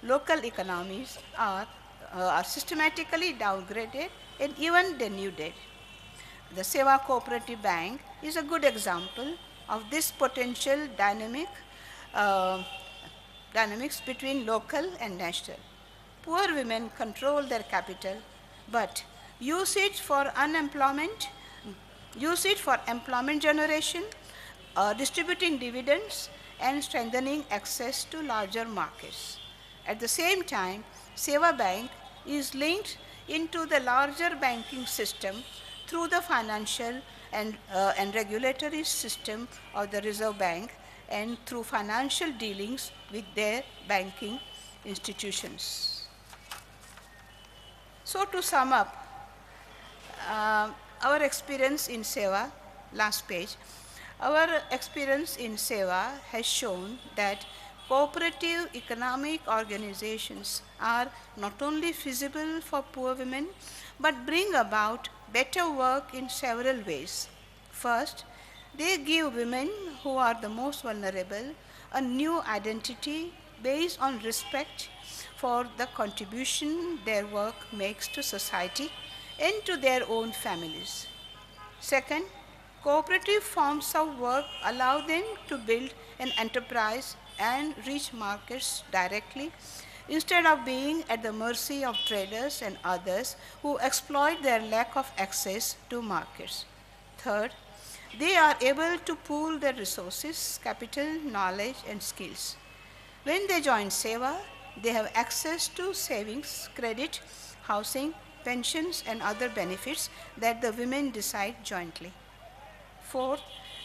local economies are systematically downgraded and even denuded. The Seva Cooperative Bank is a good example of this potential uh, dynamics between local and national. Poor women control their capital, but use it for unemployment, use it for employment generation, distributing dividends, and strengthening access to larger markets. At the same time, Seva Bank is linked into the larger banking system through the financial and regulatory system of the Reserve Bank and through financial dealings with their banking institutions. So to sum up, our experience in Seva, last page, our experience in Seva has shown that cooperative economic organizations are not only feasible for poor women, but bring about better work in several ways. First, they give women who are the most vulnerable a new identity based on respect for the contribution their work makes to society and to their own families. Second, cooperative forms of work allow them to build an enterprise and reach markets directly instead of being at the mercy of traders and others who exploit their lack of access to markets. Third, they are able to pool their resources, capital, knowledge, and skills. When they join Seva, they have access to savings, credit, housing, pensions, and other benefits that the women decide jointly. Fourth,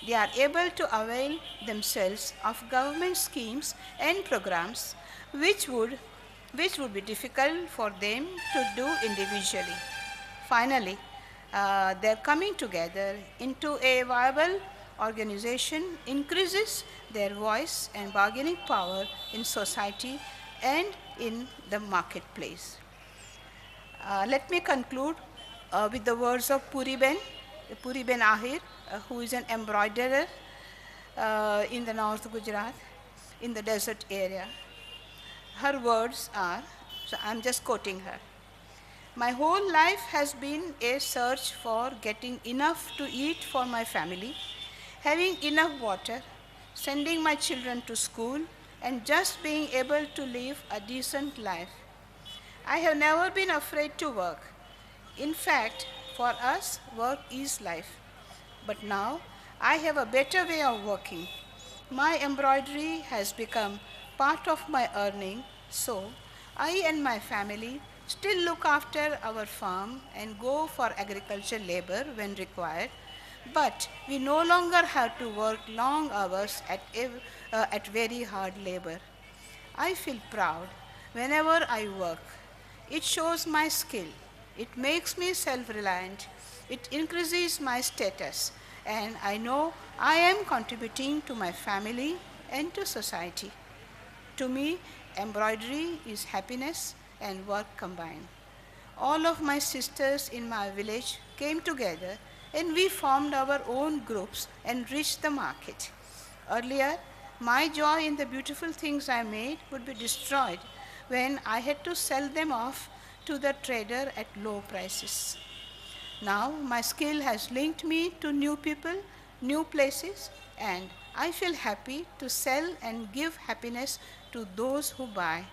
they are able to avail themselves of government schemes and programs which would be difficult for them to do individually. Finally, their coming together into a viable organization increases their voice and bargaining power in society and in the marketplace. Let me conclude with the words of Puri Ben Ahir, who is an embroiderer in the North Gujarat, in the desert area. Her words are, so I'm just quoting her. My whole life has been a search for getting enough to eat for my family, having enough water, sending my children to school, and just being able to live a decent life. I have never been afraid to work. In fact, for us, work is life. But now, I have a better way of working. My embroidery has become part of my earning, so I and my family still look after our farm and go for agricultural labor when required, but we no longer have to work long hours at very hard labor. I feel proud whenever I work. It shows my skill. It makes me self reliant. It increases my status. And I know I am contributing to my family and to society. To me, embroidery is happiness and work combined. All of my sisters in my village came together and we formed our own groups and reached the market. Earlier, my joy in the beautiful things I made would be destroyed when I had to sell them off to the trader at low prices. Now, my skill has linked me to new people, new places, and I feel happy to sell and give happiness to those who buy.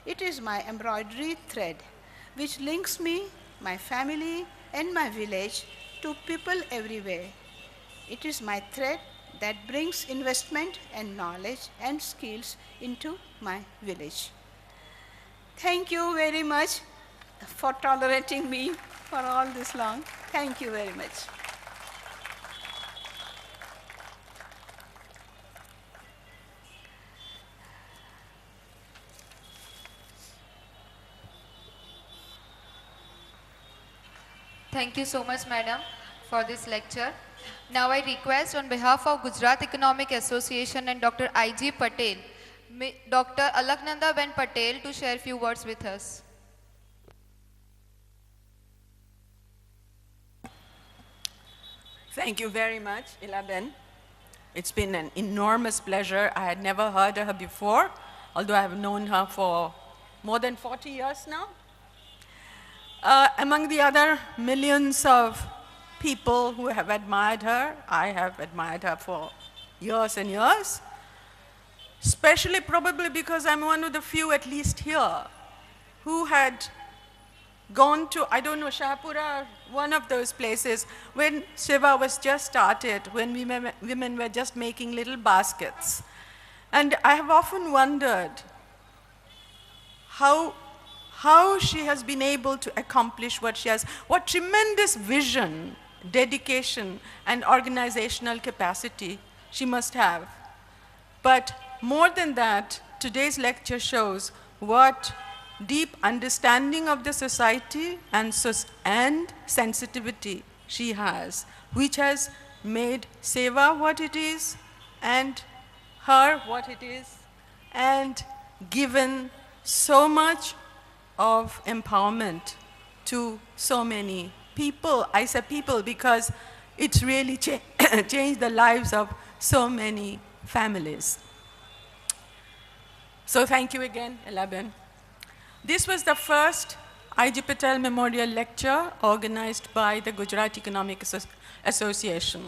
It is my embroidery thread which links me, my family, and my village to people everywhere. It is my thread that brings investment and knowledge and skills into my village. Thank you very much for tolerating me for all this long. Thank you very much. Thank you so much, madam, for this lecture. Now I request on behalf of Gujarat Economic Association and Dr. I.G. Patel, Dr. Alaknanda Ben Patel to share a few words with us. Thank you very much, Ilaben. It's been an enormous pleasure. I had never heard of her before, although I have known her for more than 40 years now. Among the other millions of people who have admired her, I have admired her for years and years, especially probably because I'm one of the few, at least here, who had gone to, I don't know, Shahpura, one of those places, when Seva was just started, when women were just making little baskets. And I have often wondered how she has been able to accomplish what she has, what tremendous vision, dedication, and organizational capacity she must have. But more than that, today's lecture shows what deep understanding of the society and sensitivity she has, which has made Seva what it is, and her what it is, and given so much of empowerment to so many people. I say people because it's really changed the lives of so many families. So thank you again, Elaben. This was the first I.G. Patel Memorial Lecture organized by the Gujarat Economic Association.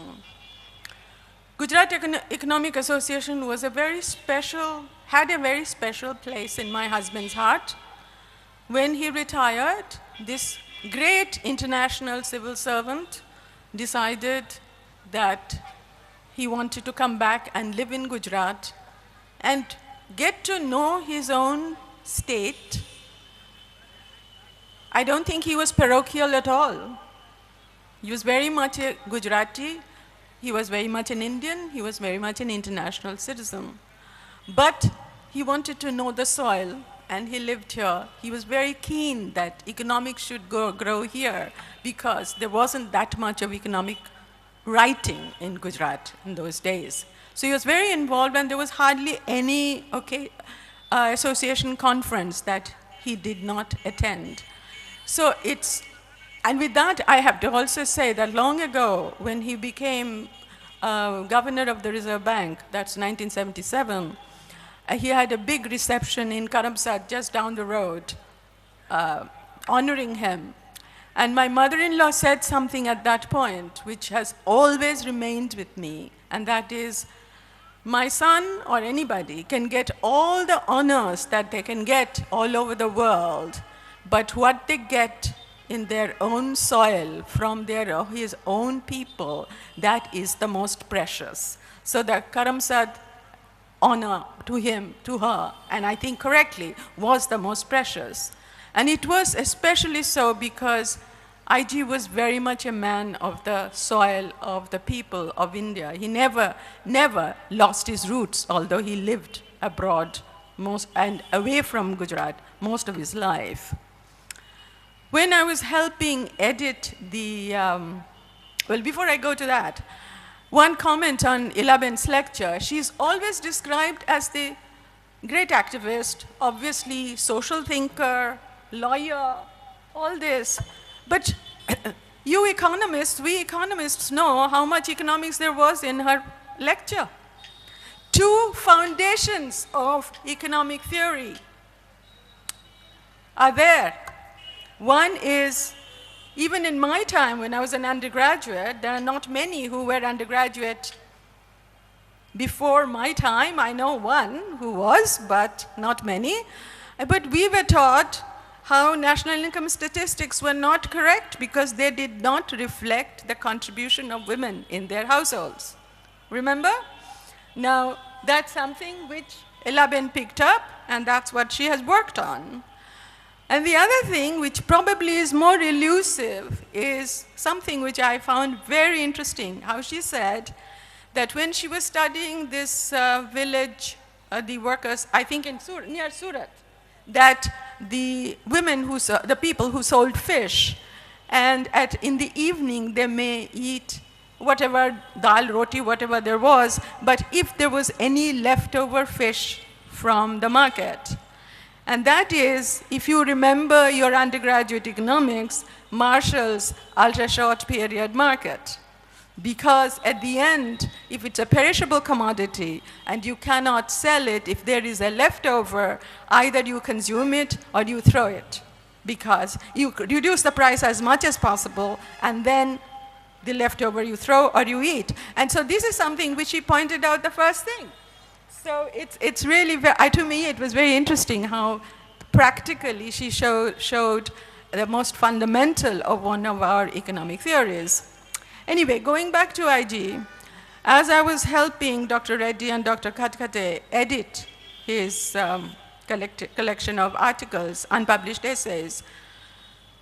Gujarat Economic Association was had a very special place in my husband's heart. When he retired, this great international civil servant decided that he wanted to come back and live in Gujarat and get to know his own state. I don't think he was parochial at all. He was very much a Gujarati, he was very much an Indian, he was very much an international citizen. But he wanted to know the soil, and he lived here. He was very keen that economics should grow here because there wasn't that much of economic writing in Gujarat in those days. So he was very involved, and there was hardly any association conference that he did not attend. So and with that, I have to also say that long ago, when he became governor of the Reserve Bank, that's 1977, he had a big reception in Karamsad, just down the road, honoring him. And my mother-in-law said something at that point, which has always remained with me, and that is, my son or anybody can get all the honors that they can get all over the world, but what they get in their own soil from his own people, that is the most precious. So the Karamsad honor to him, to her, and I think correctly, was the most precious. And it was especially so because IG was very much a man of the soil of the people of India. He never lost his roots, although he lived abroad and away from Gujarat most of his life. When I was helping edit well, before I go to that, one comment on Elaben's lecture. She's always described as the great activist, obviously social thinker, lawyer, all this. But we economists know how much economics there was in her lecture. Two foundations of economic theory are there. One is, even in my time when I was an undergraduate, there are not many who were undergraduate before my time. I know one who was, but not many. But we were taught how national income statistics were not correct because they did not reflect the contribution of women in their households. Remember? Now, that's something which Elaben picked up, and that's what she has worked on. And the other thing, which probably is more elusive, is something which I found very interesting, how she said that when she was studying this village, the workers, I think near Surat, that the people who sold fish, and in the evening they may eat whatever, dal, roti, whatever there was, but if there was any leftover fish from the market. And that is, if you remember your undergraduate economics, Marshall's ultra-short period market. Because at the end, if it's a perishable commodity and you cannot sell it, if there is a leftover, either you consume it or you throw it, because you reduce the price as much as possible, and then the leftover you throw or you eat. And so this is something which she pointed out the first thing. So it's really, to me, it was very interesting how practically she showed the most fundamental of one of our economic theories. Anyway, going back to IG, as I was helping Dr. Reddy and Dr. Katkate edit his collection of articles, unpublished essays,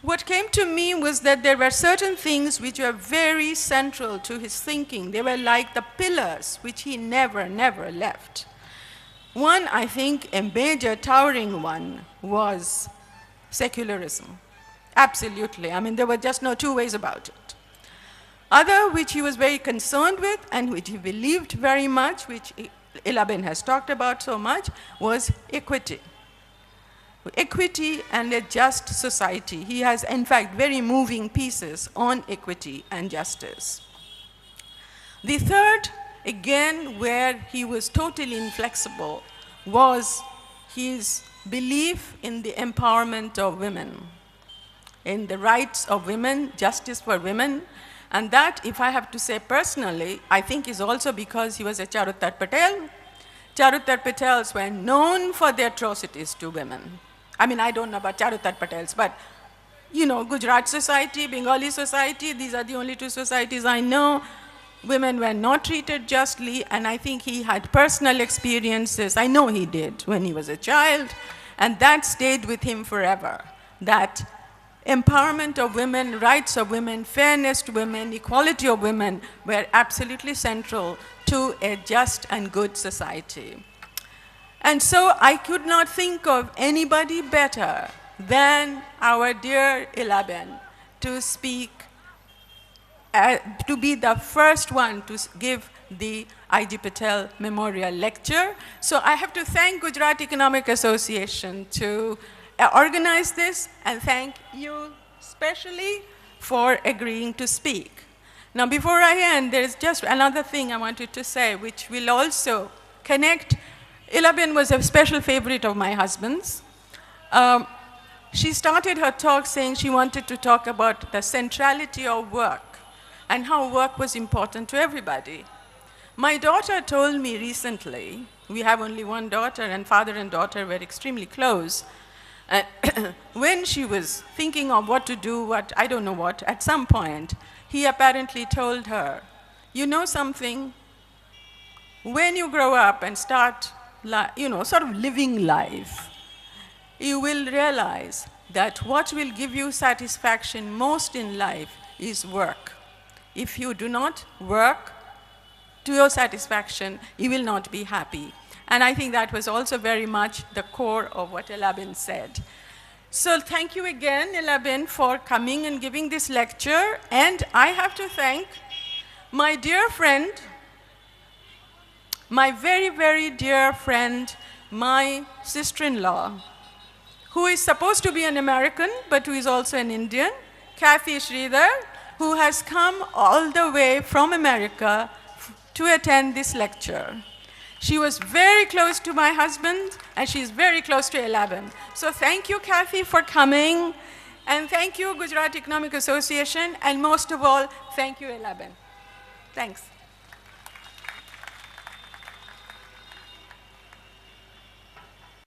what came to me was that there were certain things which were very central to his thinking. They were like the pillars which he never left. One, I think, a major towering one was secularism. Absolutely. I mean, there were just no two ways about it. Other, which he was very concerned with and which he believed very much, which Elaben has talked about so much, was equity. Equity and a just society. He has, in fact, very moving pieces on equity and justice. The third, again, where he was totally inflexible, was his belief in the empowerment of women, in the rights of women, justice for women. And that, if I have to say personally, I think is also because he was a Charutar Patel. Charutar Patels were known for their atrocities to women. I mean, I don't know about Charutar Patels, but you know, Gujarat society, Bengali society, these are the only two societies I know. Women were not treated justly, and I think he had personal experiences, I know he did, when he was a child, and that stayed with him forever. That empowerment of women, rights of women, fairness to women, equality of women were absolutely central to a just and good society. And so I could not think of anybody better than our dear Elaben to speak, to be the first one to give the I.G. Patel Memorial Lecture. So I have to thank Gujarat Economic Association to organize this, and thank you especially for agreeing to speak. Now, before I end, there is just another thing I wanted to say, which will also connect. Elaben was a special favorite of my husband's. She started her talk saying she wanted to talk about the centrality of work and how work was important to everybody. My daughter told me recently, we have only one daughter, and father and daughter were extremely close. When she was thinking of what to do, I don't know what, at some point, he apparently told her, you know something, when you grow up and start, sort of living life, you will realize that what will give you satisfaction most in life is work. If you do not work to your satisfaction, you will not be happy. And I think that was also very much the core of what Elaben said. So thank you again, Elaben, for coming and giving this lecture. And I have to thank my dear friend, my very, very dear friend, my sister-in-law, who is supposed to be an American, but who is also an Indian, Kathy Sridhar, who has come all the way from America to attend this lecture. She was very close to my husband, and she's very close to Elaben. So thank you, Kathy, for coming, and thank you, Gujarat Economic Association, and most of all, thank you, Elaben. Thanks.